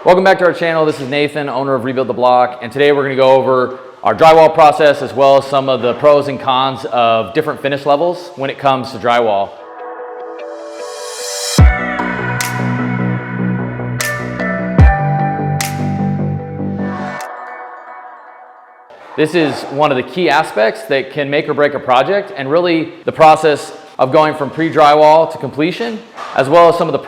Welcome back to our channel. This is Nathan, owner of Rebuild the Block, and today we're going to go over our drywall process as well as some of the pros and cons of different finish levels when it comes to drywall. This is one of the key aspects that can make or break a project, and really the process of going from pre-drywall to completion, as well as some of the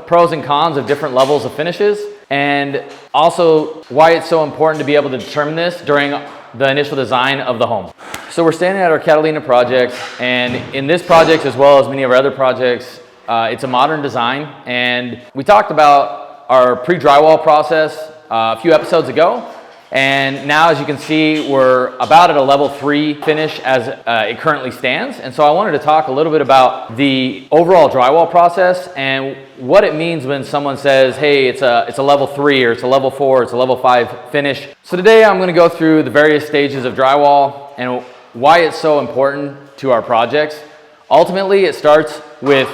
pros and cons of different levels of finishes, and also why it's so important to be able to determine this during the initial design of the home. So we're standing at our Catalina project, and in this project, as well as many of our other projects, it's a modern design, and we talked about our pre-drywall process a few episodes ago. And now, as you can see, we're about at a level 3 finish as it currently stands. And so I wanted to talk a little bit about the overall drywall process and what it means when someone says, hey, it's a level 3 or it's a level 4, it's a level 5 finish. So today I'm going to go through the various stages of drywall and why it's so important to our projects. Ultimately, it starts with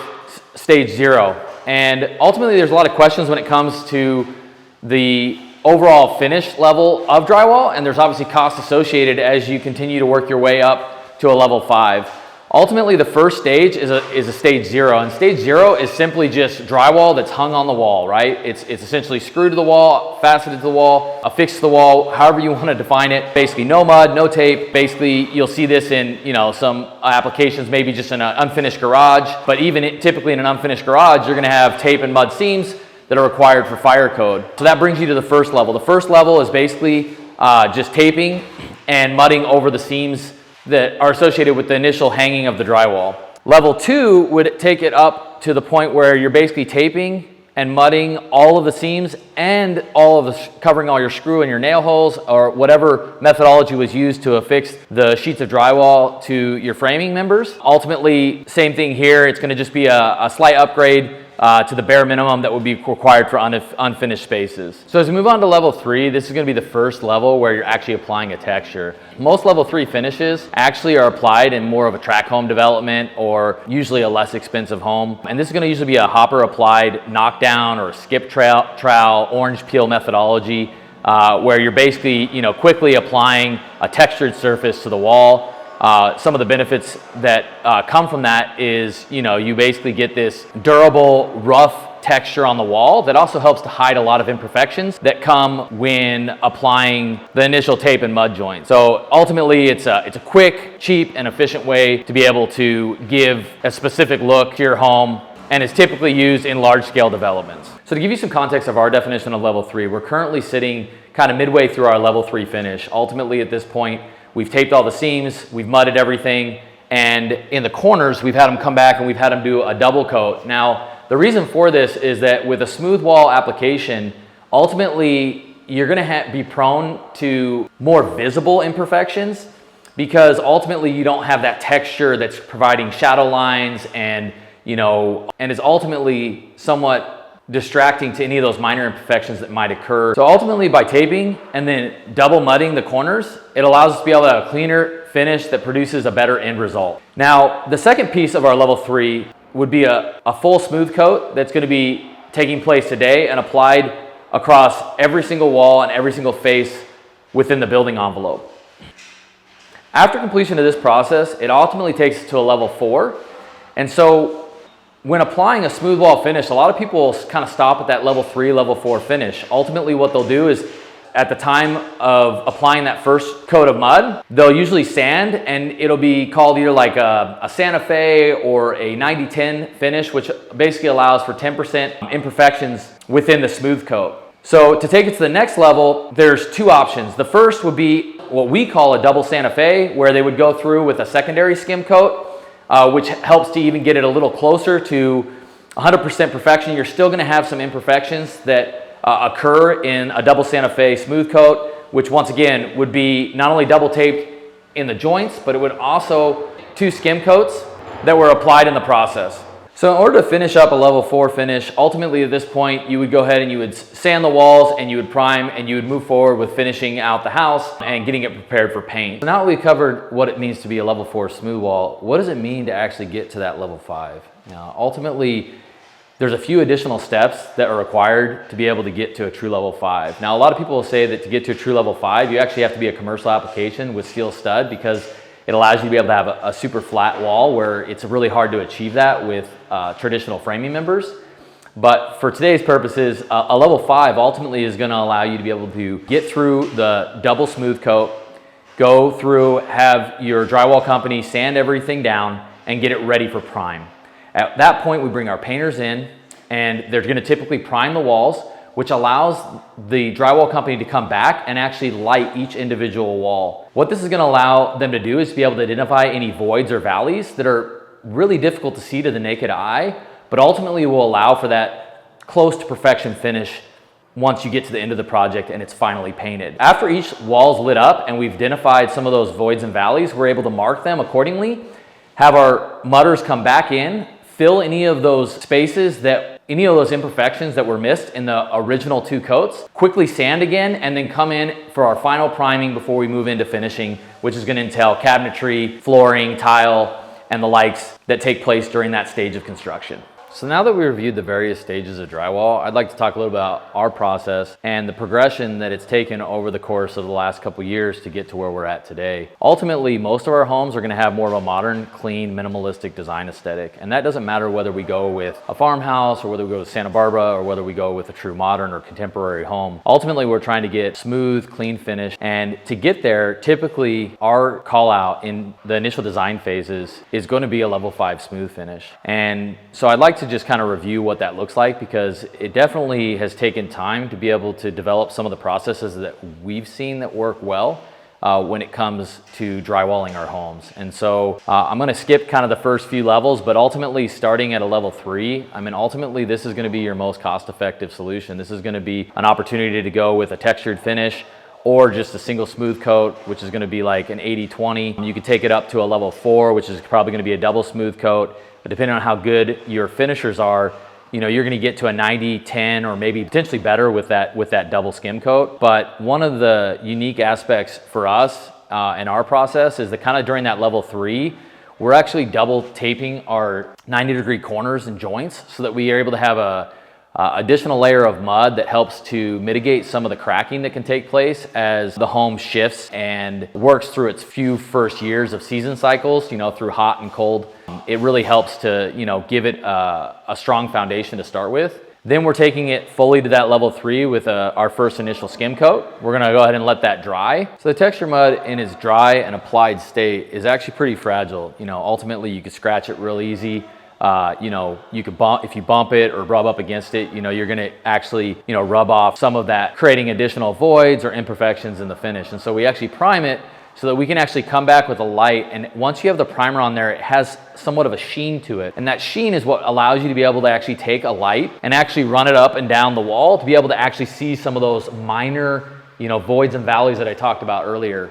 stage 0. And ultimately, there's a lot of questions when it comes to the overall finish level of drywall, and there's obviously costs associated as you continue to work your way up to a level 5. Ultimately, the first stage is a stage 0, and stage 0 is simply just drywall that's hung on the wall, right? It's essentially screwed to the wall, faceted to the wall, affixed to the wall, however you want to define it. Basically, no mud, no tape. Basically, you'll see this in some applications, maybe just in an unfinished garage, but even typically in an unfinished garage, you're going to have tape and mud seams that are required for fire code. So that brings you to the first level. The first level is basically just taping and mudding over the seams that are associated with the initial hanging of the drywall. Level 2 would take it up to the point where you're basically taping and mudding all of the seams and covering all your screw and your nail holes, or whatever methodology was used to affix the sheets of drywall to your framing members. Ultimately, same thing here. It's going to just be a slight upgrade to the bare minimum that would be required for unfinished spaces. So as we move on to level 3, this is going to be the first level where you're actually applying a texture. Most level 3 finishes actually are applied in more of a tract home development or usually a less expensive home. And this is going to usually be a hopper applied knockdown or a skip trowel, orange peel methodology, where you're basically quickly applying a textured surface to the wall. Some of the benefits that come from that is, you basically get this durable, rough texture on the wall that also helps to hide a lot of imperfections that come when applying the initial tape and mud joint. So ultimately, it's a quick, cheap, and efficient way to be able to give a specific look to your home, and is typically used in large-scale developments. So to give you some context of our definition of level 3, we're currently sitting kind of midway through our level 3 finish. Ultimately, at this point, we've taped all the seams, we've mudded everything, and in the corners, we've had them come back and we've had them do a double coat. Now, the reason for this is that with a smooth wall application, ultimately, you're gonna be prone to more visible imperfections because ultimately you don't have that texture that's providing shadow lines and is ultimately somewhat distracting to any of those minor imperfections that might occur. So ultimately, by taping and then double mudding the corners, it allows us to be able to have a cleaner finish that produces a better end result. Now, the second piece of our level 3 would be a full smooth coat that's going to be taking place today and applied across every single wall and every single face within the building envelope. After completion of this process, it ultimately takes us to a level 4. And so when applying a smooth wall finish, a lot of people will kind of stop at that level 3, level 4 finish. Ultimately, what they'll do is at the time of applying that first coat of mud, they'll usually sand, and it'll be called either like a Santa Fe or a 90-10 finish, which basically allows for 10% imperfections within the smooth coat. So to take it to the next level, there's 2 options. The first would be what we call a double Santa Fe, where they would go through with a secondary skim coat, which helps to even get it a little closer to 100% perfection. You're still going to have some imperfections that occur in a double Santa Fe smooth coat, which once again would be not only double taped in the joints, but it would also 2 skim coats that were applied in the process. So in order to finish up a level 4 finish, ultimately at this point, you would go ahead and you would sand the walls and you would prime and you would move forward with finishing out the house and getting it prepared for paint. So now that we've covered what it means to be a level 4 smooth wall, what does it mean to actually get to that level 5? Now, ultimately, there's a few additional steps that are required to be able to get to a true level 5. Now, a lot of people will say that to get to a true level 5, you actually have to be a commercial application with steel stud, because it allows you to be able to have a super flat wall, where it's really hard to achieve that with traditional framing members. But for today's purposes, a level 5 ultimately is going to allow you to be able to get through the double smooth coat, go through, have your drywall company sand everything down, and get it ready for prime. At that point, we bring our painters in, and they're going to typically prime the walls, which allows the drywall company to come back and actually light each individual wall. What this is going to allow them to do is to be able to identify any voids or valleys that are really difficult to see to the naked eye, but ultimately will allow for that close to perfection finish once you get to the end of the project and it's finally painted. After each wall's lit up and we've identified some of those voids and valleys, we're able to mark them accordingly, have our mudders come back in, fill any of those spaces, any of those imperfections that were missed in the original 2 coats, quickly sand again, and then come in for our final priming before we move into finishing, which is going to entail cabinetry, flooring, tile, and the likes that take place during that stage of construction. So now that we reviewed the various stages of drywall, I'd like to talk a little about our process and the progression that it's taken over the course of the last couple years to get to where we're at today. Ultimately, most of our homes are going to have more of a modern, clean, minimalistic design aesthetic. And that doesn't matter whether we go with a farmhouse or whether we go to Santa Barbara or whether we go with a true modern or contemporary home. Ultimately, we're trying to get smooth, clean finish. And to get there, typically our call out in the initial design phases is going to be a level 5 smooth finish. And so I'd like to just kind of review what that looks like, because it definitely has taken time to be able to develop some of the processes that we've seen that work well when it comes to drywalling our homes. And so I'm going to skip kind of the first few levels, but ultimately starting at a level 3, I mean, ultimately this is going to be your most cost-effective solution. This is going to be an opportunity to go with a textured finish or just a single smooth coat, which is going to be like an 80-20. You could take it up to a level 4, which is probably going to be a double smooth coat. But depending on how good your finishers are, you know, you're going to get to a 90-10 or maybe potentially better with that double skim coat. But one of the unique aspects for us in our process is that kind of during that level 3, we're actually double taping our 90-degree corners and joints so that we are able to have a additional layer of mud that helps to mitigate some of the cracking that can take place as the home shifts and works through its few first years of season cycles, you know, through hot and cold. It really helps to, you know, give it a strong foundation to start with. Then we're taking it fully to that level 3 with our first initial skim coat. We're gonna go ahead and let that dry. So the texture mud in its dry and applied state is actually pretty fragile. You know, ultimately you could scratch it real easy. You know, you could bump, if you bump it or rub up against it, you know, you're gonna actually, you know, rub off some of that, creating additional voids or imperfections in the finish. And so we actually prime it so that we can actually come back with a light. And once you have the primer on there, it has somewhat of a sheen to it. And that sheen is what allows you to be able to actually take a light and actually run it up and down the wall to be able to actually see some of those minor, you know, voids and valleys that I talked about earlier.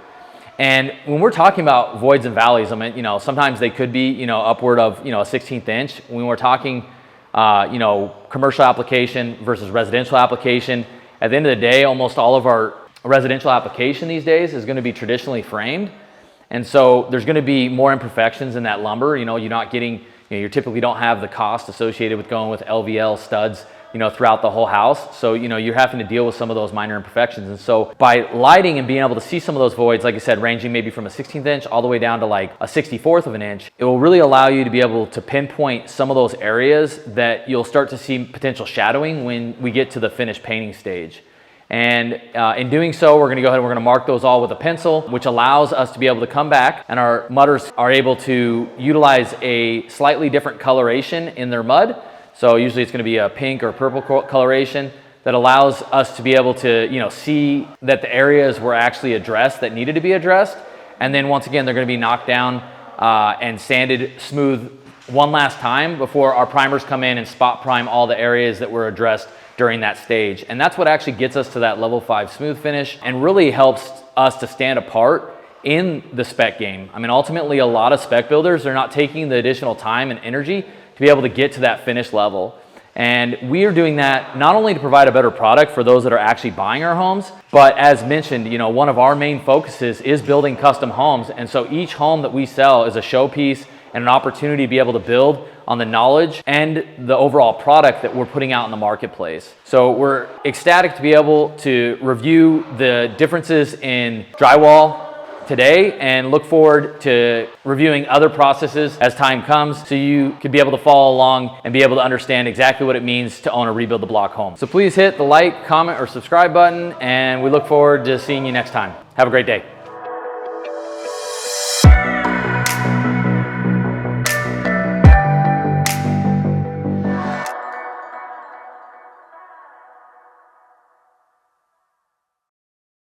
And when we're talking about voids and valleys, I mean, you know, sometimes they could be, you know, upward of, you know, a 16th inch. When we're talking, you know, commercial application versus residential application, at the end of the day, almost all of our residential application these days is going to be traditionally framed. And so there's going to be more imperfections in that lumber. You know, you're not getting, you know, you typically don't have the cost associated with going with LVL studs, you know, throughout the whole house. So, you know, you're having to deal with some of those minor imperfections. And so by lighting and being able to see some of those voids, like I said, ranging maybe from a 16th inch all the way down to like a 64th of an inch, it will really allow you to be able to pinpoint some of those areas that you'll start to see potential shadowing when we get to the finished painting stage. And in doing so, we're gonna go ahead and we're gonna mark those all with a pencil, which allows us to be able to come back, and our mudders are able to utilize a slightly different coloration in their mud. So usually it's going to be a pink or purple coloration that allows us to be able to, you know, see that the areas were actually addressed that needed to be addressed. And then once again, they're going to be knocked down and sanded smooth one last time before our primers come in and spot prime all the areas that were addressed during that stage. And that's what actually gets us to that level 5 smooth finish and really helps us to stand apart in the spec game. I mean, ultimately, a lot of spec builders are not taking the additional time and energy to be able to get to that finish level. And we are doing that not only to provide a better product for those that are actually buying our homes, but as mentioned, you know, one of our main focuses is building custom homes. And so each home that we sell is a showpiece and an opportunity to be able to build on the knowledge and the overall product that we're putting out in the marketplace. So we're ecstatic to be able to review the differences in drywall today and look forward to reviewing other processes as time comes, so you can be able to follow along and be able to understand exactly what it means to own a rebuild the block home. So please hit the like, comment, or subscribe button, and we look forward to seeing you next time. Have a great day.